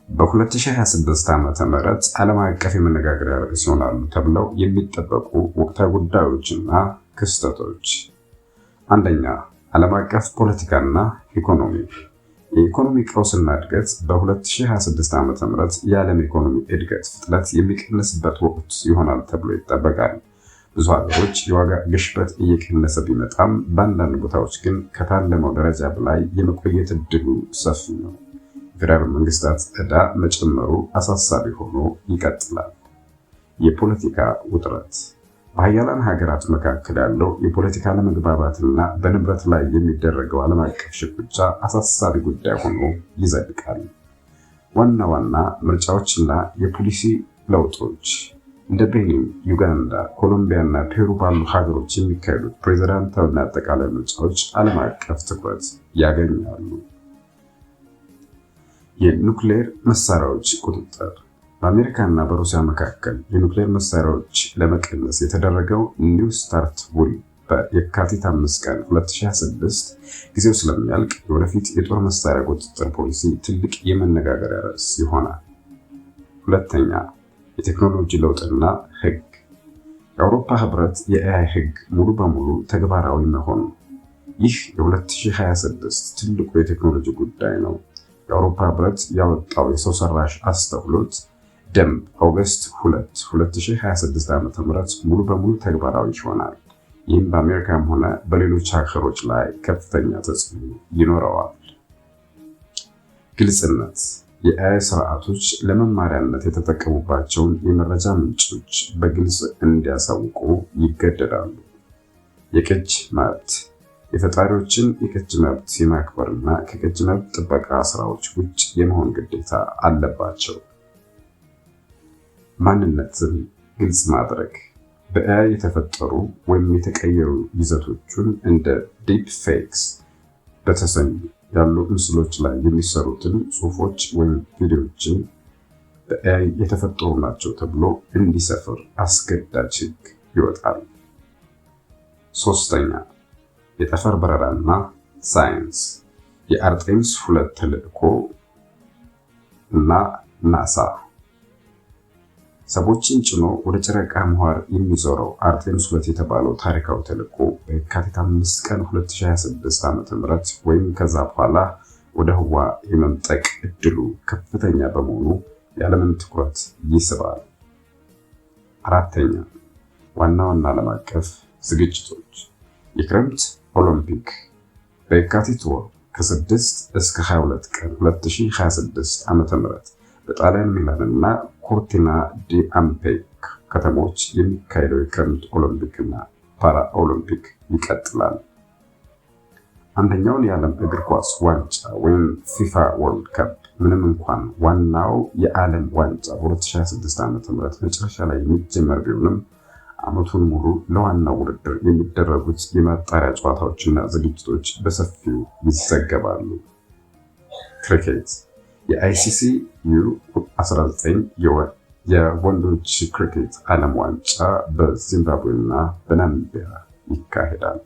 በ2026 ዓመተ ምህረት ዓለም አቀፍ የመነጋገሪያ ርዕስ ይሆናሉ ተብለው የሚጠበቁ ወቅታዊ ጉዳዮችና ክስተቶች። አንደኛ፣ ዓለም አቀፍ ፖለቲካና ኢኮኖሚ። የኢኮኖሚ ቀውስና እድገት በ2026 ዓመተ ምህረት የዓለም ኢኮኖሚ እድገት ፍጥነት የሚቀንስበት ወቅት ይሆናል ተብሎ ይጠበቃል። ብዙ ሀገሮች የዋጋ ግሽበት እየቀነሰ ቢመጣም በአንዳንድ ቦታዎች ግን ከታለመው ደረጃ በላይ የመቆየት እድሉ ሰፊ ነው። የፌዴራል መንግስታት ዕዳ መጨመሩ አሳሳቢ ሆኖ ይቀጥላል። የፖለቲካ ውጥረት በሀያላን ሀገራት መካከል ያለው የፖለቲካ አለመግባባትና በንብረት ላይ የሚደረገው ዓለም አቀፍ ሽኩቻ አሳሳቢ ጉዳይ ሆኖ ይዘልቃል። ዋና ዋና ምርጫዎችና የፖሊሲ ለውጦች እንደ ቤኒን፣ ዩጋንዳ፣ ኮሎምቢያ እና ፔሩ ባሉ ሀገሮች የሚካሄዱት ፕሬዝዳንታዊና አጠቃላይ ምርጫዎች ዓለም አቀፍ ትኩረት ያገኛሉ። የኑክሌር መሳሪያዎች ቁጥጥር በአሜሪካ እና በሩሲያ መካከል የኑክሌር መሳሪያዎች ለመቀነስ የተደረገው ኒው ስታርት ውል በየካቲት 5 ቀን 2026 ጊዜው ስለሚያልቅ የወደፊት የጦር መሳሪያ ቁጥጥር ፖሊሲ ትልቅ የመነጋገሪያ ርዕስ ይሆናል። ሁለተኛ፣ የቴክኖሎጂ ለውጥና ህግ። የአውሮፓ ህብረት የኤአይ ህግ ሙሉ በሙሉ ተግባራዊ መሆኑ። ይህ የ2026 ትልቁ የቴክኖሎጂ ጉዳይ ነው። የአውሮፓ ህብረት ያወጣው የሰው ሰራሽ አስተውሎት ደንብ ኦገስት 2 2026 ዓ.ም ሙሉ በሙሉ ተግባራዊ ይሆናል። ይህም በአሜሪካም ሆነ በሌሎች ሀገሮች ላይ ከፍተኛ ተጽዕኖ ይኖረዋል። ግልጽነት የኤአይ ስርዓቶች ለመማሪያነት የተጠቀሙባቸውን የመረጃ ምንጮች በግልጽ እንዲያሳውቁ ይገደዳሉ። የቅጂ መብት የፈጣሪዎችን የቅጂ መብት የማክበርና ከቅጂ መብት ጥበቃ ስራዎች ውጭ የመሆን ግዴታ አለባቸው። ማንነትን ግልጽ ማድረግ በኤአይ የተፈጠሩ ወይም የተቀየሩ ይዘቶችን እንደ ዲፕ ፌክስ በተሰኙ ያሉ ምስሎች ላይ የሚሰሩትን ጽሁፎች ወይም ቪዲዮዎችን በኤአይ የተፈጠሩ ናቸው ተብሎ እንዲሰፍር አስገዳጅ ህግ ይወጣል። ሶስተኛ፣ የጠፈር በረራና ሳይንስ የአርጤምስ 2 ተልዕኮ እና ናሳ ሰዎችን ጭኖ ወደ ጨረቃ ምህዋር የሚዞረው አርጤምስ 2 የተባለው ታሪካዊ ተልዕኮ በየካቲት 5 ቀን 2026 ዓ.ም ወይም ከዛ በኋላ ወደ ህዋ የመምጠቅ እድሉ ከፍተኛ በመሆኑ የዓለምን ትኩረት ይስባል። አራተኛ፣ ዋና ዋና ዓለም አቀፍ ዝግጅቶች የክረምት ኦሎምፒክ በየካቲት ወር ከ6 እስከ 22 ቀን 2026 ዓ.ም በጣሊያን ሚላን እና ኮርቲና ዲ አምፔክ ከተሞች የሚካሄደው የክረምት ኦሎምፒክ እና ፓራ ኦሎምፒክ ይቀጥላል። አንደኛውን የዓለም እግር ኳስ ዋንጫ ወይም ፊፋ ወርልድ ካፕ ምንም እንኳን ዋናው የዓለም ዋንጫ በ2026 ዓ.ም መጨረሻ ላይ የሚጀመር ቢሆንም ዓመቱን ሙሉ ለዋናው ውድድር የሚደረጉት የማጣሪያ ጨዋታዎችና ዝግጅቶች በሰፊው ይዘገባሉ። ክሪኬት የአይሲሲ U19 የወንዶች ክሪኬት ዓለም ዋንጫ በዚምባብዌ እና በናሚቢያ ይካሄዳል።